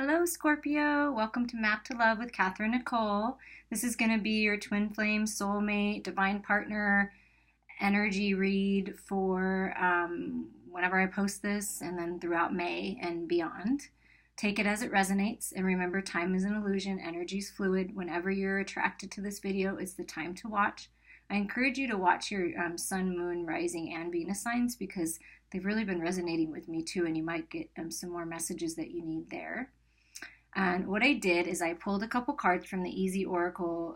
Hello, Scorpio. Welcome to Map to Love with Katherine Nichole. This is going to be your twin flame, soulmate, divine partner energy read for whenever I post this and then throughout May and beyond. Take it as it resonates, and remember, time is an illusion, energy is fluid. Whenever you're attracted to this video, it's the time to watch. I encourage you to watch your sun, moon, rising, and Venus signs because they've really been resonating with me too, and you might get some more messages that you need there. And what I did is I pulled a couple cards from the Easy Oracle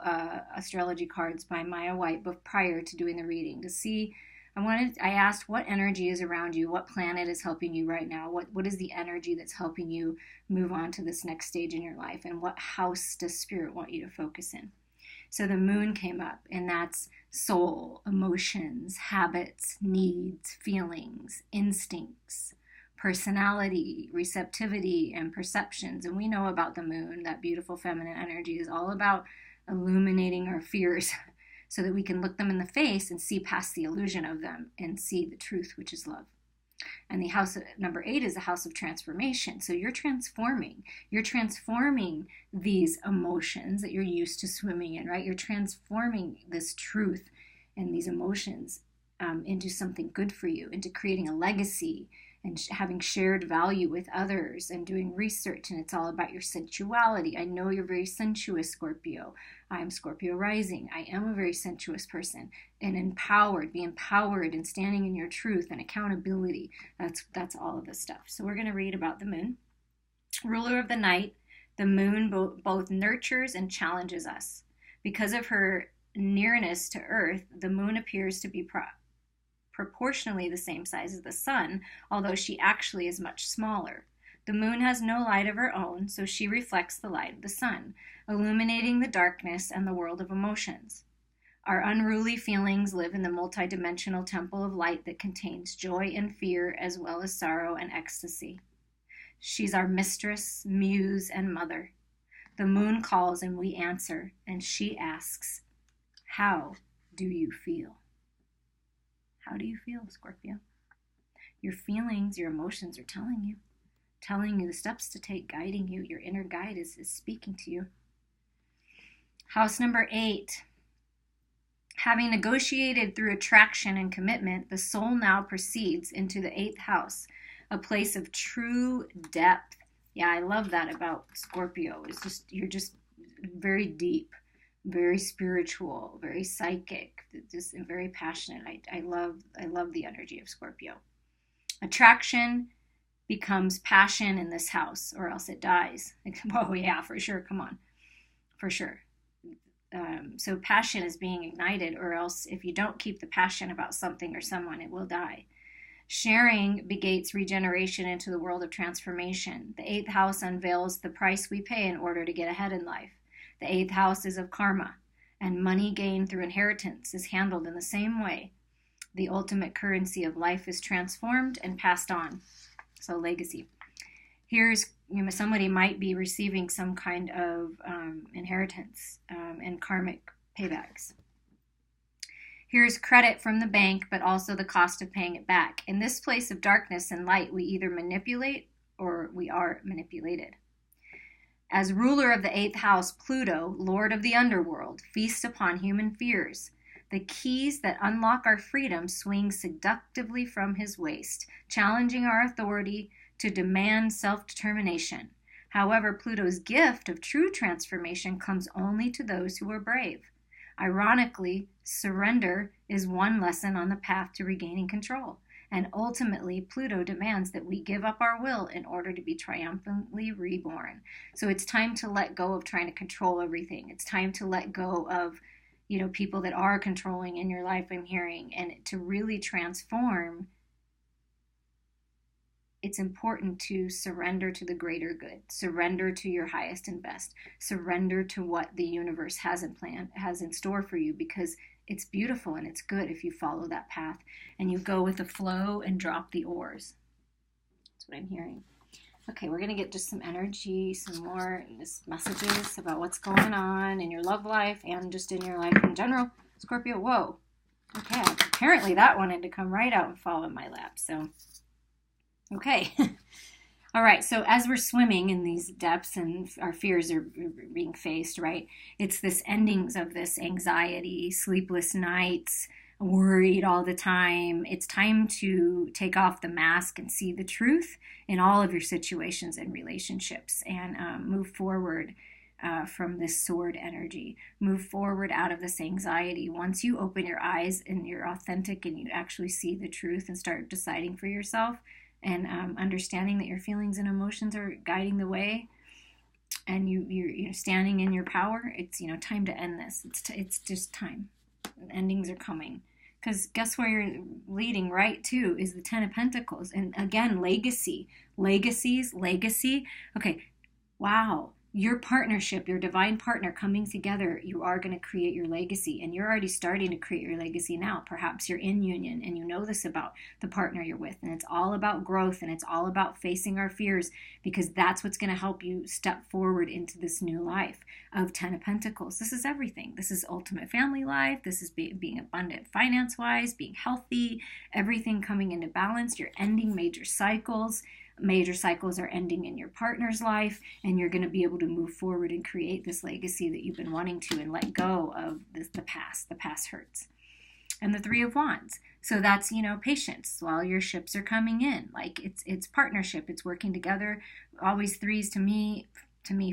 astrology cards by Maya White prior to doing the reading to see. I asked what energy is around you, what planet is helping you right now, what is the energy that's helping you move on to this next stage in your life, and what house does Spirit want you to focus in. So the moon came up, and that's soul, emotions, habits, needs, feelings, instincts, personality, receptivity, and perceptions. And we know about the moon, that beautiful feminine energy is all about illuminating our fears so that we can look them in the face and see past the illusion of them and see the truth, which is love. And the house number 8 is the house of transformation. So you're transforming these emotions that you're used to swimming in, right? You're transforming this truth and these emotions into something good for you, into creating a legacy and having shared value with others and doing research. And it's all about your sensuality. I know you're very sensuous, Scorpio. I'm Scorpio rising. I am a very sensuous person and empowered. Be empowered and standing in your truth and accountability. That's all of the stuff. So we're going to read about the moon. Ruler of the night, the moon both nurtures and challenges us. Because of her nearness to Earth, the moon appears to be proportionally the same size as the sun, although she actually is much smaller. The moon has no light of her own, so she reflects the light of the sun, illuminating the darkness and the world of emotions. Our unruly feelings live in the multidimensional temple of light that contains joy and fear, as well as sorrow and ecstasy. She's our mistress, muse, and mother. The moon calls and we answer, and she asks, "How do you feel?" How do you feel, Scorpio? Your feelings, your emotions are telling you the steps to take, guiding you. Your inner guide is speaking to you. House number 8. Having negotiated through attraction and commitment, the soul now proceeds into the 8th house, a place of true depth. Yeah, I love that about Scorpio. You're just very deep, very spiritual, very psychic, just very passionate. I love the energy of Scorpio. Attraction becomes passion in this house, or else it dies. Oh yeah, for sure. Come on, for sure. So passion is being ignited, or else if you don't keep the passion about something or someone, it will die. Sharing begates regeneration into the world of transformation. The 8th house unveils the price we pay in order to get ahead in life. The 8th house is of karma, and money gained through inheritance is handled in the same way. The ultimate currency of life is transformed and passed on. So legacy. Here's, somebody might be receiving some kind of inheritance and karmic paybacks. Here's credit from the bank, but also the cost of paying it back. In this place of darkness and light, we either manipulate or we are manipulated. As ruler of the 8th house, Pluto, lord of the underworld, feasts upon human fears. The keys that unlock our freedom swing seductively from his waist, challenging our authority to demand self-determination. However, Pluto's gift of true transformation comes only to those who are brave. Ironically, surrender is one lesson on the path to regaining control. And ultimately, Pluto demands that we give up our will in order to be triumphantly reborn. So it's time to let go of trying to control everything. It's time to let go of, people that are controlling in your life, I'm hearing. And to really transform, it's important to surrender to the greater good. Surrender to your highest and best. Surrender to what the universe has in store for you, because it's beautiful and it's good if you follow that path and you go with the flow and drop the oars. That's what I'm hearing. Okay, we're going to get just some energy, some more messages about what's going on in your love life and just in your life in general. Scorpio, whoa. Okay, apparently that wanted to come right out and fall in my lap. So, okay. All right, so as we're swimming in these depths and our fears are being faced, right? It's this endings of this anxiety, sleepless nights, worried all the time. It's time to take off the mask and see the truth in all of your situations and relationships, and move forward from this sword energy. Move forward out of this anxiety. Once you open your eyes and you're authentic and you actually see the truth and start deciding for yourself, and understanding that your feelings and emotions are guiding the way, and you're standing in your power, it's time to end this. It's just time. Endings are coming, because guess where you're leading right to is the Ten of Pentacles, and again, legacy. Okay, wow. Your partnership, your divine partner coming together, you are going to create your legacy, and you're already starting to create your legacy now. Perhaps you're in union and you know this about the partner you're with, and it's all about growth, and it's all about facing our fears, because that's what's going to help you step forward into this new life of Ten of Pentacles. This is everything. This is ultimate family life. This is being abundant finance-wise, being healthy, everything coming into balance. You're ending major cycles. Major cycles are ending in your partner's life, and you're going to be able to move forward and create this legacy that you've been wanting to, and let go of the past. The past hurts. And the Three of Wands. So that's, patience while your ships are coming in. Like it's partnership. It's working together. Always threes to me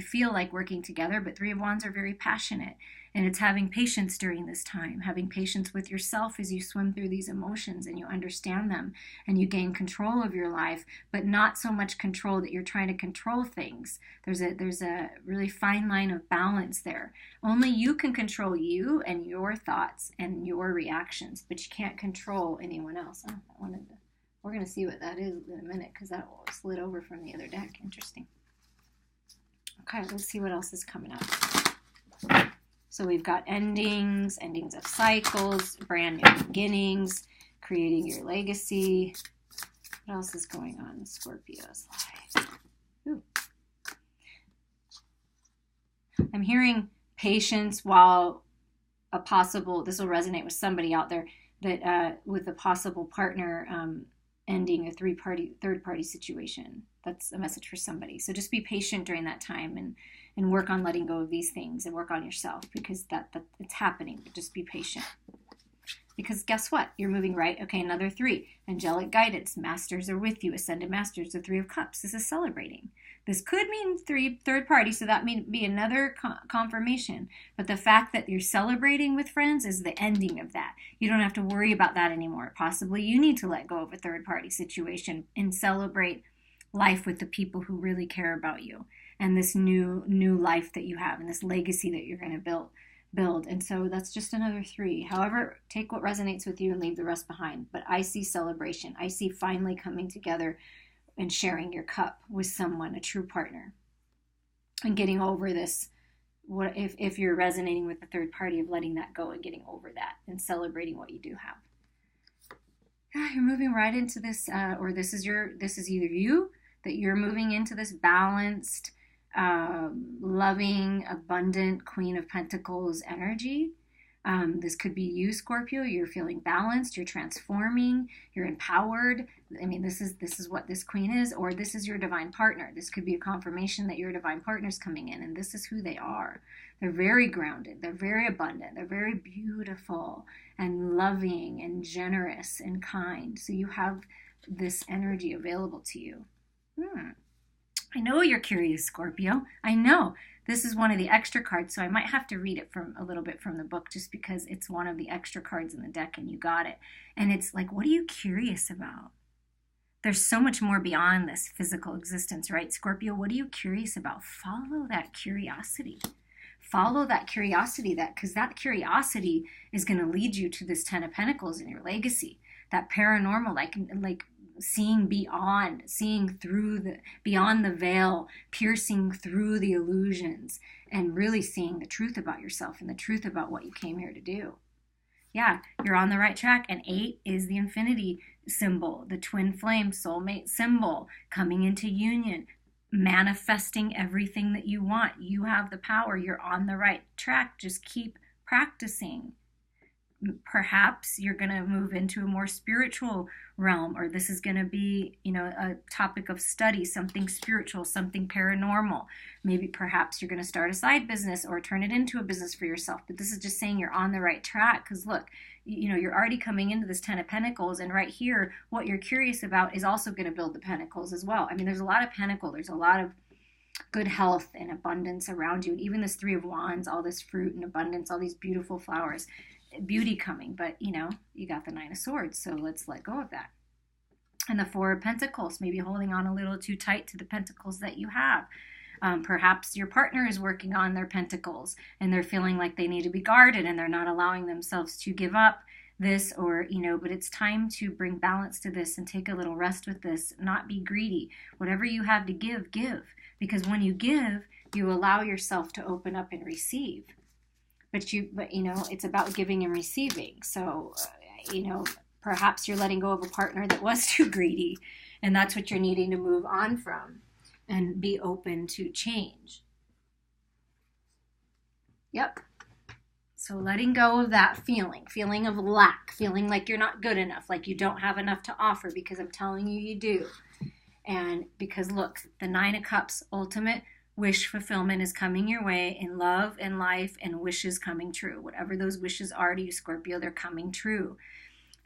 feel like working together, but Three of Wands are very passionate. And it's having patience during this time, having patience with yourself as you swim through these emotions and you understand them and you gain control of your life, but not so much control that you're trying to control things. There's a really fine line of balance there. Only you can control you and your thoughts and your reactions, but you can't control anyone else. We're going to see what that is in a minute, because that slid over from the other deck. Interesting. Okay, let's see what else is coming up. So we've got endings of cycles, brand new beginnings, creating your legacy. What else is going on in Scorpio's life? Ooh. I'm hearing patience while this will resonate with somebody out there, that with a possible partner ending a third party situation. That's a message for somebody. So just be patient during that time, and work on letting go of these things, and work on yourself, because that it's happening. But just be patient, because guess what? You're moving right. Okay, another three. Angelic guidance. Masters are with you. Ascended masters. The Three of Cups. This is celebrating. This could mean third party, so that may be another confirmation. But the fact that you're celebrating with friends is the ending of that. You don't have to worry about that anymore. Possibly you need to let go of a third party situation and celebrate life with the people who really care about you, and this new life that you have, and this legacy that you're going to build. And so that's just another three. However, take what resonates with you and leave the rest behind. But I see celebration. I see finally coming together and sharing your cup with someone, a true partner, and getting over this. What if you're resonating with the third party, of letting that go and getting over that and celebrating what you do have. You're moving right into this, or this is either you, that you're moving into this balanced, loving, abundant Queen of Pentacles energy. This could be you, Scorpio. You're feeling balanced. You're transforming. You're empowered. I mean, this is what this queen is, or this is your divine partner. This could be a confirmation that your divine partner is coming in, and this is who they are. They're very grounded. They're very abundant. They're very beautiful and loving and generous and kind. So you have this energy available to you. I know you're curious, Scorpio. I know. This is one of the extra cards, so I might have to read it from a little bit from the book, just because it's one of the extra cards in the deck and you got it. And it's like, what are you curious about? There's so much more beyond this physical existence, right? Scorpio, what are you curious about? Follow that curiosity. Follow that curiosity, because that curiosity is going to lead you to this Ten of Pentacles in your legacy. That paranormal, like seeing beyond, beyond the veil, piercing through the illusions, and really seeing the truth about yourself and the truth about what you came here to do. Yeah, you're on the right track. And 8 is the infinity symbol, the twin flame soulmate symbol, coming into union, manifesting everything that you want. You have the power. You're on the right track. Just keep practicing. perhaps you're going to move into a more spiritual realm, or this is going to be, a topic of study, something spiritual, something paranormal. Maybe perhaps you're going to start a side business or turn it into a business for yourself. But this is just saying you're on the right track, because look, you're already coming into this 10 of Pentacles, and right here, what you're curious about is also going to build the Pentacles as well. I mean, there's a lot of Pentacle, there's a lot of good health and abundance around you. And even this 3 of Wands, all this fruit and abundance, all these beautiful flowers, beauty coming. But, you got the 9 of Swords, so let's let go of that. And the 4 of Pentacles, maybe holding on a little too tight to the Pentacles that you have. Perhaps your partner is working on their Pentacles and they're feeling like they need to be guarded and they're not allowing themselves to give up this, or, but it's time to bring balance to this and take a little rest with this, not be greedy. Whatever you have to give, give. Because when you give, you allow yourself to open up and receive. But it's about giving and receiving. So, perhaps you're letting go of a partner that was too greedy, and that's what you're needing to move on from and be open to change. Yep. So letting go of that feeling of lack, feeling like you're not good enough, like you don't have enough to offer, because I'm telling you, you do. And because look, the 9 of Cups, ultimate wish fulfillment is coming your way in love and life, and wishes coming true. Whatever those wishes are to you, Scorpio, they're coming true.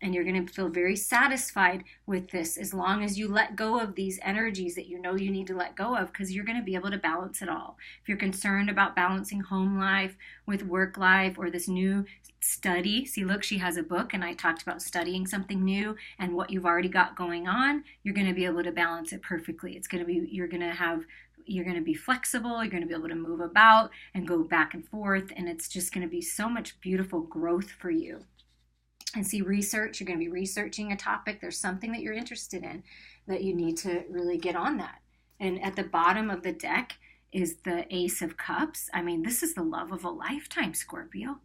And you're going to feel very satisfied with this as long as you let go of these energies that you know you need to let go of, because you're going to be able to balance it all. If you're concerned about balancing home life with work life, or this new study, see, look, she has a book, and I talked about studying something new and what you've already got going on, you're going to be able to balance it perfectly. It's going to be, you're going to be flexible, you're going to be able to move about and go back and forth, and it's just going to be so much beautiful growth for you. And see, research, you're going to be researching a topic. There's something that you're interested in that you need to really get on that. And at the bottom of the deck is the Ace of Cups. I mean, this is the love of a lifetime, Scorpio.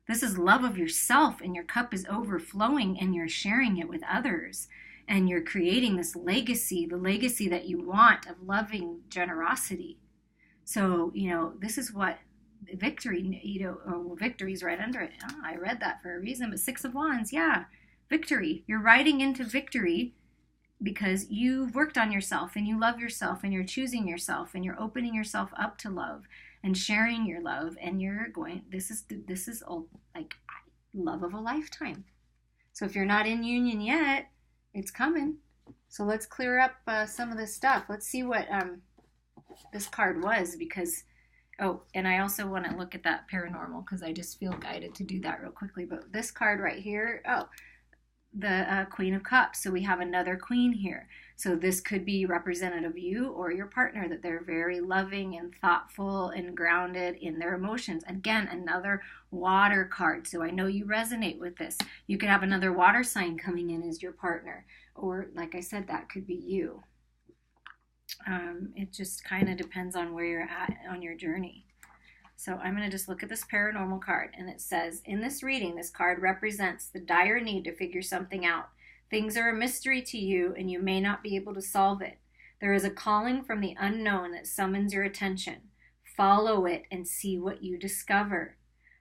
This is love of yourself, and your cup is overflowing, and you're sharing it with others. And you're creating this legacy, the legacy that you want of loving generosity. So, this is what victory, victory's right under it. Oh, I read that for a reason. But 6 of Wands, yeah, victory. You're riding into victory because you've worked on yourself, and you love yourself, and you're choosing yourself, and you're opening yourself up to love and sharing your love, and you're going, this is like love of a lifetime. So if you're not in union yet, it's coming. So let's clear up some of this stuff. Let's see what this card was, because and I also want to look at that paranormal, because I just feel guided to do that real quickly. But this card right here, the Queen of Cups. So we have another queen here. So this could be representative of you or your partner, that they're very loving and thoughtful and grounded in their emotions. Again, another water card. So I know you resonate with this. You could have another water sign coming in as your partner. Or like I said, that could be you. It just kind of depends on where you're at on your journey. So I'm going to just look at this paranormal card, and it says, in this reading, this card represents the dire need to figure something out. Things are a mystery to you, and you may not be able to solve it. There is a calling from the unknown that summons your attention. Follow it and see what you discover.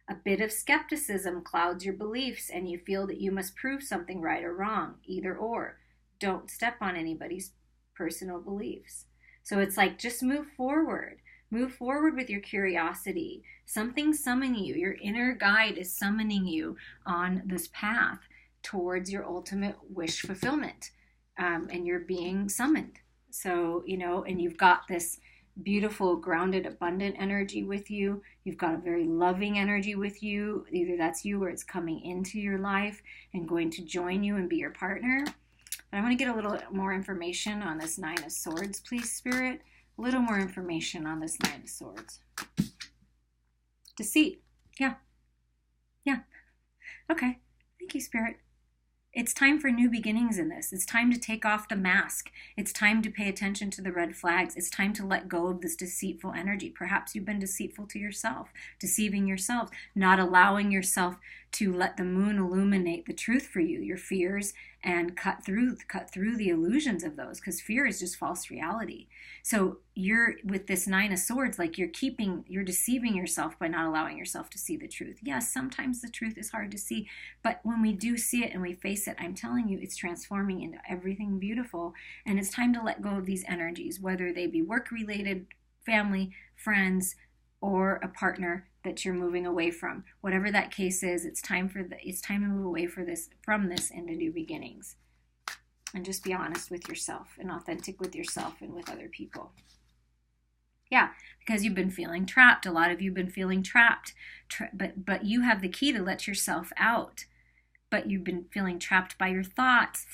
A bit of skepticism clouds your beliefs, and you feel that you must prove something right or wrong, either or. Don't step on anybody's personal beliefs. So it's like, just move forward. Move forward with your curiosity. Something's summoning you. Your inner guide is summoning you on this path towards your ultimate wish fulfillment. And you're being summoned. So, and you've got this beautiful, grounded, abundant energy with you. You've got a very loving energy with you. Either that's you or it's coming into your life and going to join you and be your partner. But I want to get a little more information on this 9 of Swords, please, Spirit. A little more information on this 9 of Swords. Deceit. Yeah. Okay. Thank you, Spirit. It's time for new beginnings in this. It's time to take off the mask. It's time to pay attention to the red flags. It's time to let go of this deceitful energy. Perhaps you've been deceitful to yourself, deceiving yourself, not allowing yourself to let the moon illuminate the truth for you, your fears and cut through the illusions of those, because fear is just false reality. So you're with this Nine of Swords, like you're deceiving yourself by not allowing yourself to see the truth. Yes, sometimes the truth is hard to see, but when we do see it and we face it, I'm telling you, it's transforming into everything beautiful. And it's time to let go of these energies, whether they be work related, family, friends, or a partner that you're moving away from. Whatever that case is, it's time to move away from this into new beginnings. And just be honest with yourself and authentic with yourself and with other people. Yeah, because you've been feeling trapped. A lot of you have been feeling trapped, but you have the key to let yourself out. But you've been feeling trapped by your thoughts.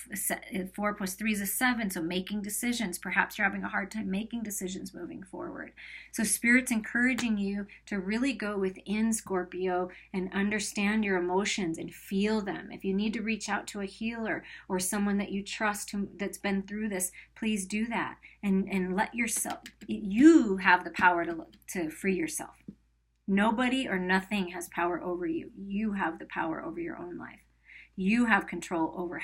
4 plus 3 is 7, so making decisions. Perhaps you're having a hard time making decisions moving forward. So Spirit's encouraging you to really go within, Scorpio, and understand your emotions and feel them. If you need to reach out to a healer or someone that you trust that's been through this, please do that. And let yourself, you have the power to free yourself. Nobody or nothing has power over you. You have the power over your own life. You have control over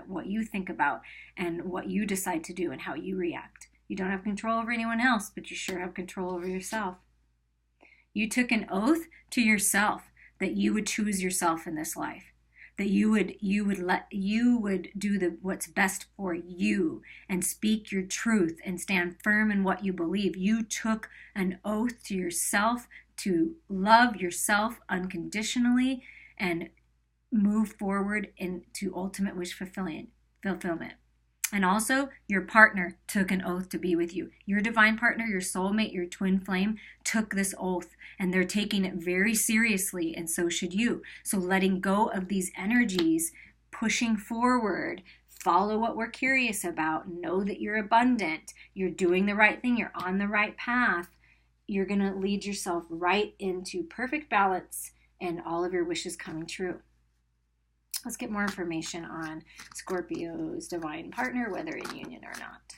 what you think about and what you decide to do and how you react. You don't have control over anyone else, but you sure have control over yourself. You took an oath to yourself that you would choose yourself in this life, that you would do what's best for you and speak your truth and stand firm in what you believe. You took an oath to yourself to love yourself unconditionally and move forward into ultimate wish fulfillment. And also, your partner took an oath to be with you. Your divine partner, your soulmate, your twin flame took this oath, and they're taking it very seriously, and so should you. So letting go of these energies, pushing forward, follow what we're curious about, know that you're abundant, you're doing the right thing, you're on the right path. You're going to lead yourself right into perfect balance and all of your wishes coming true. Let's get more information on Scorpio's divine partner, whether in union or not.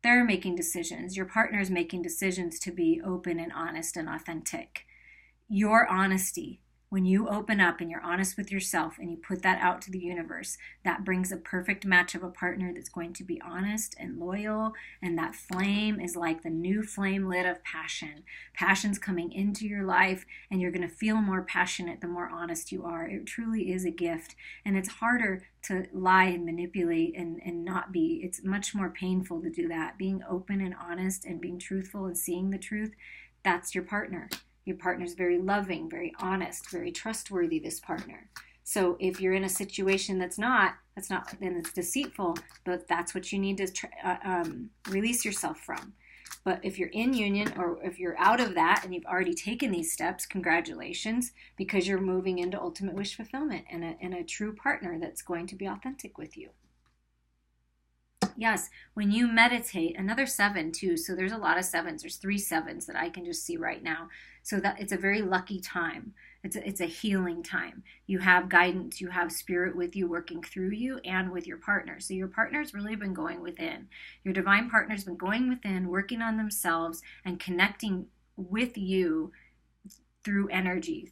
They're making decisions. Your partner is making decisions to be open and honest and authentic. Your honesty, when you open up and you're honest with yourself and you put that out to the universe, that brings a perfect match of a partner that's going to be honest and loyal. And that flame is like the new flame lit of passion. Passion's coming into your life, and you're going to feel more passionate the more honest you are. It truly is a gift. And it's harder to lie and manipulate and not be. It's much more painful to do that. Being open and honest and being truthful and seeing the truth, that's your partner. Your partner's very loving, very honest, very trustworthy, this partner. So if you're in a situation that's not, then it's deceitful, but that's what you need to release yourself from. But if you're in union, or if you're out of that and you've already taken these steps, congratulations, because you're moving into ultimate wish fulfillment and a true partner that's going to be authentic with you. Yes, when you meditate, another 7 too. So there's a lot of 7s. There's 3 7s that I can just see right now. So that it's a very lucky time. It's a healing time. You have guidance. You have spirit with you, working through you and with your partner. So your partner's really been going within. Your divine partner's been going within, working on themselves and connecting with you through energy,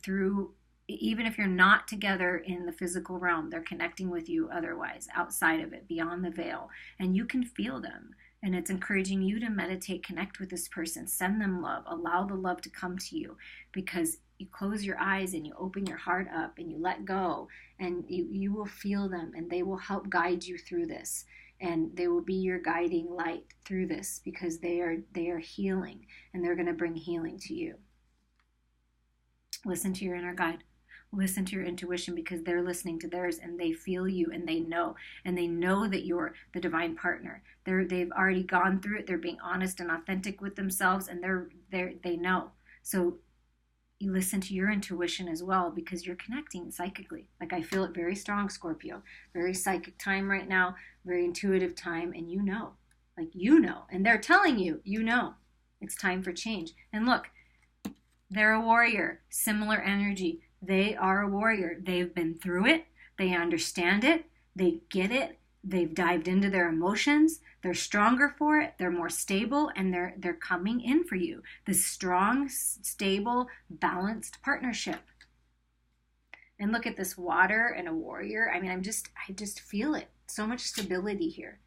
even if you're not together in the physical realm, they're connecting with you otherwise, outside of it, beyond the veil. And you can feel them. And it's encouraging you to meditate, connect with this person, send them love, allow the love to come to you, because you close your eyes and you open your heart up and you let go, and you will feel them, and they will help guide you through this. And they will be your guiding light through this, because they are healing, and they're going to bring healing to you. Listen to your inner guide. Listen to your intuition, because they're listening to theirs, and they feel you, and they know that you're the divine partner. They've already gone through it. They're being honest and authentic with themselves, and they know. So you listen to your intuition as well, because you're connecting psychically. Like, I feel it very strong, Scorpio. Very psychic time right now, very intuitive time, and you know, and they're telling you, it's time for change. And look, they're a warrior, similar energy. They are a warrior. They've been through it. They understand it. They get it. They've dived into their emotions. They're stronger for it. They're more stable, and they're coming in for you. This strong, stable, balanced partnership. And look at this water and a warrior. I mean, I just feel it. So much stability here.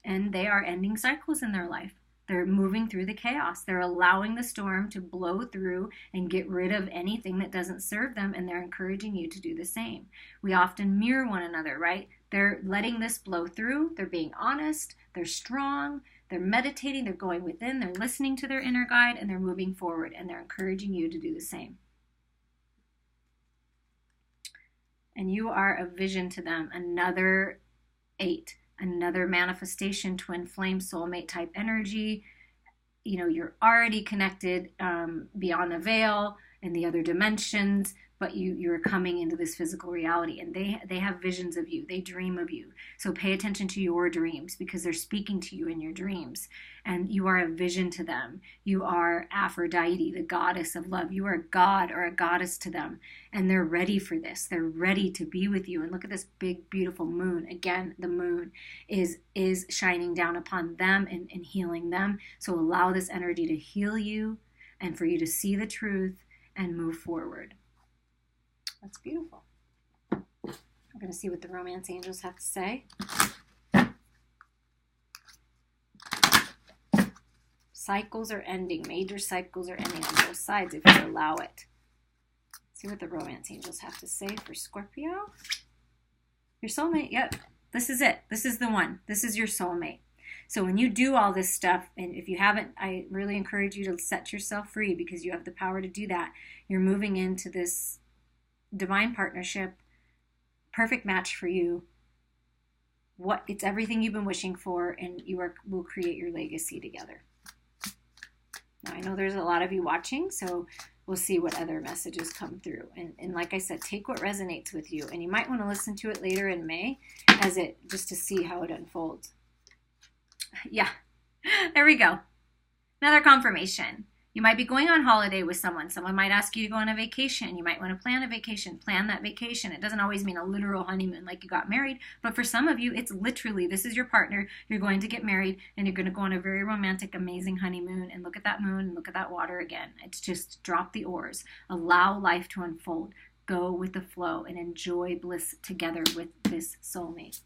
And they are ending cycles in their life. They're moving through the chaos. They're allowing the storm to blow through and get rid of anything that doesn't serve them, and they're encouraging you to do the same. We often mirror one another, right? They're letting this blow through. They're being honest. They're strong. They're meditating. They're going within. They're listening to their inner guide, and they're moving forward, and they're encouraging you to do the same. And you are a vision to them. Another 8. Another manifestation, twin flame, soulmate type energy. You know, you're already connected beyond the veil and the other dimensions, but you're coming into this physical reality, and they have visions of you. They dream of you. So pay attention to your dreams, because they're speaking to you in your dreams, and you are a vision to them. You are Aphrodite, the goddess of love. You are a god or a goddess to them, and they're ready for this. They're ready to be with you. And look at this big, beautiful moon. Again, the moon is shining down upon them and healing them. So allow this energy to heal you and for you to see the truth and move forward. That's beautiful. We're going to see what the romance angels have to say. Cycles are ending. Major cycles are ending on both sides if you allow it. See what the romance angels have to say for Scorpio. Your soulmate. Yep. This is it. This is the one. This is your soulmate. So when you do all this stuff, and if you haven't, I really encourage you to set yourself free, because you have the power to do that. You're moving into this divine partnership, perfect match for you. It's everything you've been wishing for, and will create your legacy together. Now, I know there's a lot of you watching, so we'll see what other messages come through. And like I said, take what resonates with you, and you might want to listen to it later in May just to see how it unfolds. Yeah, there we go. Another confirmation. You might be going on holiday with someone. Someone might ask you to go on a vacation. You might want to plan a vacation. Plan that vacation. It doesn't always mean a literal honeymoon like you got married, but for some of you, it's literally, this is your partner. You're going to get married, and you're going to go on a very romantic, amazing honeymoon, and look at that moon and look at that water again. It's just drop the oars. Allow life to unfold. Go with the flow and enjoy bliss together with this soulmate.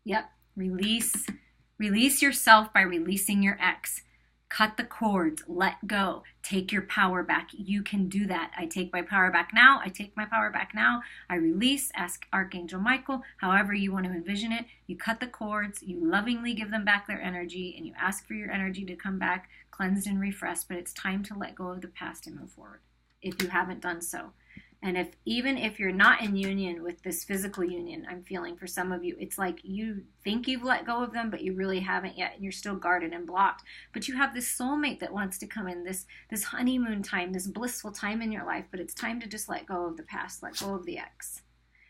Yep. Release yourself by releasing your ex. Cut the cords, let go, take your power back. You can do that. I take my power back now. I take my power back now. I release, ask Archangel Michael, however you want to envision it. You cut the cords, you lovingly give them back their energy, and you ask for your energy to come back cleansed and refreshed. But it's time to let go of the past and move forward if you haven't done so. And even if you're not in union with this physical union, I'm feeling for some of you, it's like you think you've let go of them, but you really haven't yet, and you're still guarded and blocked. But you have this soulmate that wants to come in, this honeymoon time, this blissful time in your life, but it's time to just let go of the past, let go of the ex,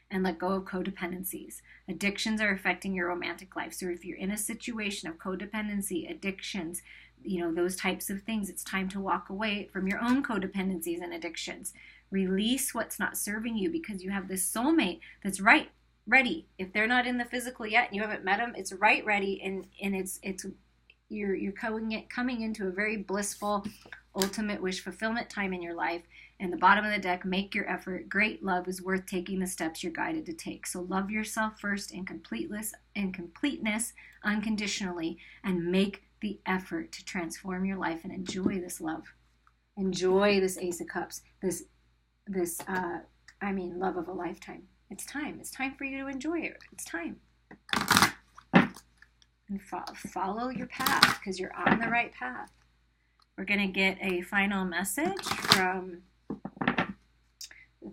and let go of codependencies. Addictions are affecting your romantic life. So if you're in a situation of codependency, addictions, those types of things, it's time to walk away from your own codependencies and addictions. Release what's not serving you, because you have this soulmate that's ready. If they're not in the physical yet and you haven't met them, it's ready, and you're coming into a very blissful, ultimate wish fulfillment time in your life. And the bottom of the deck, make your effort. Great love is worth taking the steps you're guided to take. So love yourself first in completeness unconditionally, and make the effort to transform your life and enjoy this love. Enjoy this Ace of Cups, this love of a lifetime. It's time. It's time for you to enjoy it. It's time. And follow your path, because you're on the right path. We're going to get a final message from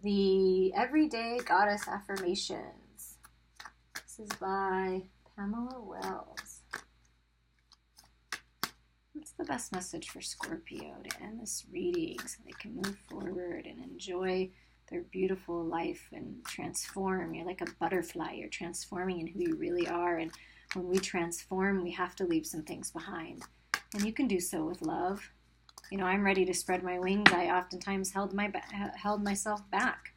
the Everyday Goddess Affirmations. This is by Pamela Wells. What's the best message for Scorpio to end this reading so they can move forward and enjoy their beautiful life and transform? You're like a butterfly. You're transforming in who you really are. And when we transform, we have to leave some things behind. And you can do so with love. I'm ready to spread my wings. I oftentimes held myself back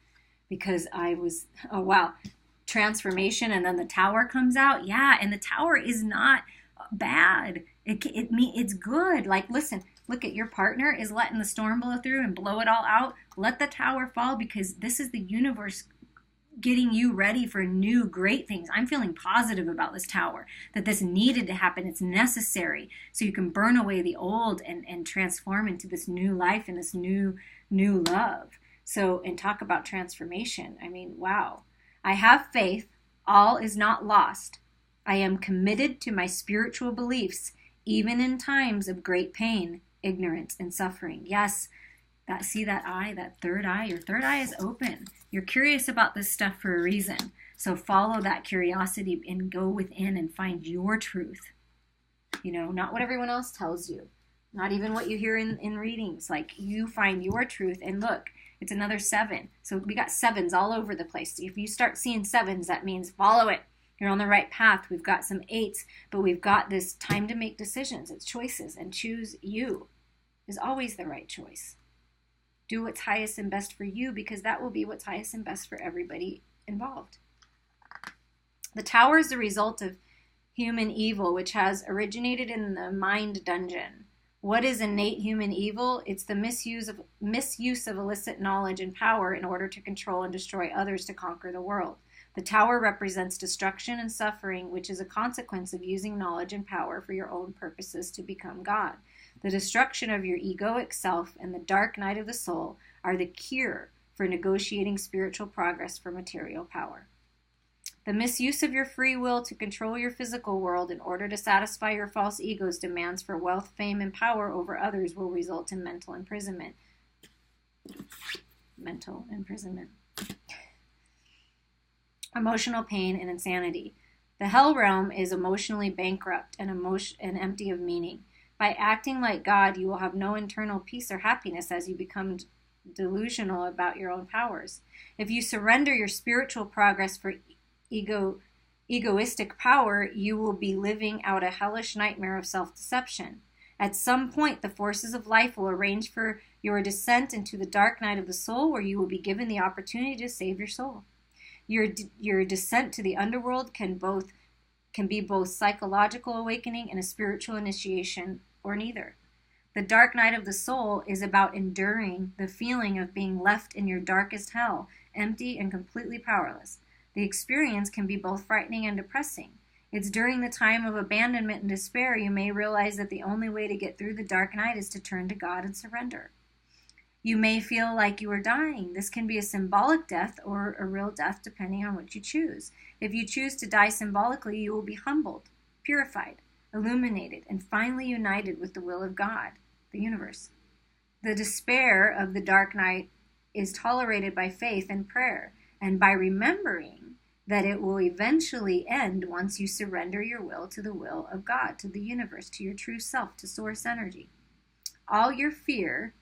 because I was, transformation, and then the tower comes out. Yeah, and the tower is not bad. It's good. Like, listen, Look at your partner is letting the storm blow through and blow it all out. Let the tower fall, because this is the universe getting you ready for new great things. I'm feeling positive about this tower, that this needed to happen. It's necessary so you can burn away the old and transform into this new life and this new love. So, and talk about transformation. I mean, wow. I have faith. All is not lost. I am committed to my spiritual beliefs, even in times of great pain, ignorance, and suffering. Yes, that third eye, your third eye is open. You're curious about this stuff for a reason. So follow that curiosity and go within and find your truth. Not what everyone else tells you. Not even what you hear in readings. Like, you find your truth. And look, it's another 7. So we got 7s all over the place. If you start seeing 7s, that means follow it. You're on the right path. We've got some 8s, but we've got this time to make decisions. It's choices, and choose you is always the right choice. Do what's highest and best for you, because that will be what's highest and best for everybody involved. The tower is the result of human evil, which has originated in the mind dungeon. What is innate human evil? It's the misuse of illicit knowledge and power in order to control and destroy others to conquer the world. The tower represents destruction and suffering, which is a consequence of using knowledge and power for your own purposes to become God. The destruction of your egoic self and the dark night of the soul are the cure for negotiating spiritual progress for material power. The misuse of your free will to control your physical world in order to satisfy your false ego's demands for wealth, fame, and power over others will result in mental imprisonment. Emotional pain and insanity. The hell realm is emotionally bankrupt and empty of meaning. By acting like God, you will have no internal peace or happiness as you become delusional about your own powers. If you surrender your spiritual progress for egoistic power, you will be living out a hellish nightmare of self-deception. At some point, the forces of life will arrange for your descent into the dark night of the soul, where you will be given the opportunity to save your soul. Your descent to the underworld can be both psychological awakening and a spiritual initiation, or neither. The dark night of the soul is about enduring the feeling of being left in your darkest hell, empty and completely powerless. The experience can be both frightening and depressing. It's during the time of abandonment and despair you may realize that the only way to get through the dark night is to turn to God and surrender. You may feel like you are dying. This can be a symbolic death or a real death, depending on what you choose. If you choose to die symbolically, you will be humbled, purified, illuminated, and finally united with the will of God, the universe. The despair of the dark night is tolerated by faith and prayer, and by remembering that it will eventually end once you surrender your will to the will of God, to the universe, to your true self, to source energy. All your fear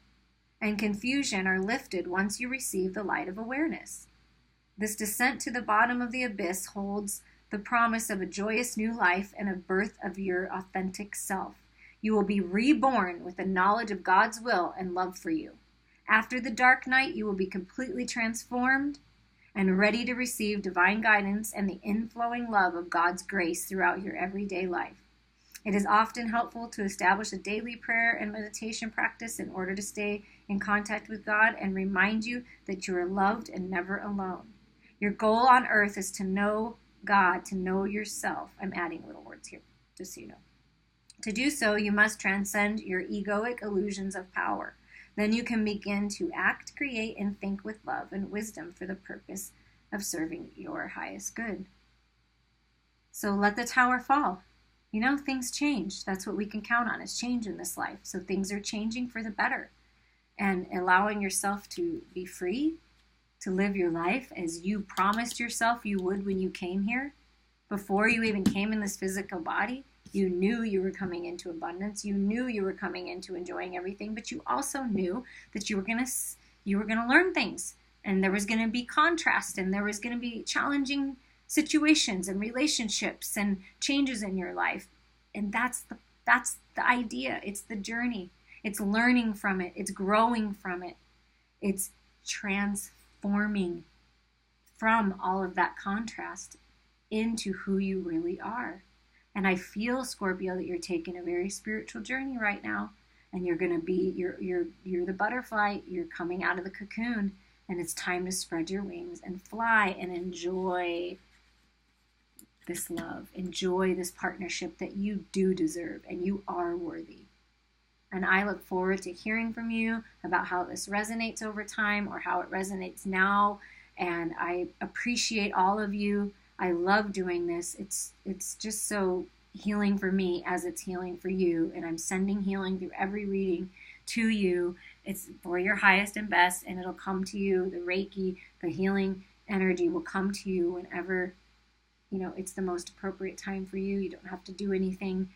and confusion are lifted once you receive the light of awareness. This descent to the bottom of the abyss holds the promise of a joyous new life and a birth of your authentic self. You will be reborn with the knowledge of God's will and love for you. After the dark night, you will be completely transformed and ready to receive divine guidance and the inflowing love of God's grace throughout your everyday life. It is often helpful to establish a daily prayer and meditation practice in order to stay in contact with God and remind you that you are loved and never alone. Your goal on earth is to know God, to know yourself. I'm adding little words here, just so you know. To do so, you must transcend your egoic illusions of power. Then you can begin to act, create, and think with love and wisdom for the purpose of serving your highest good. So let the tower fall. Things change. That's what we can count on, is change in this life. So things are changing for the better. And allowing yourself to be free, to live your life as you promised yourself you would when you came here. Before you even came in this physical body, you knew you were coming into abundance. You knew you were coming into enjoying everything, but you also knew that you were going to learn things, and there was going to be contrast, and there was going to be challenging situations and relationships and changes in your life. And that's the idea. It's the journey. It's learning from it. It's growing from it. It's transforming from all of that contrast into who you really are. And I feel, Scorpio, that you're taking a very spiritual journey right now. and you're going to be, you're the butterfly. You're coming out of the cocoon, and it's time to spread your wings and fly and enjoy this love. Enjoy this partnership that you do deserve, and you are worthy. And I look forward to hearing from you about how this resonates over time or how it resonates now. And I appreciate all of you. I love doing this. It's just so healing for me as it's healing for you. And I'm sending healing through every reading to you. It's for your highest and best, and it'll come to you. The Reiki, the healing energy will come to you whenever, it's the most appropriate time for you. You don't have to do anything.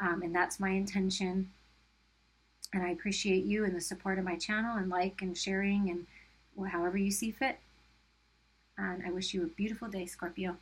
And that's my intention. And I appreciate you and the support of my channel and and sharing and however you see fit. And I wish you a beautiful day, Scorpio.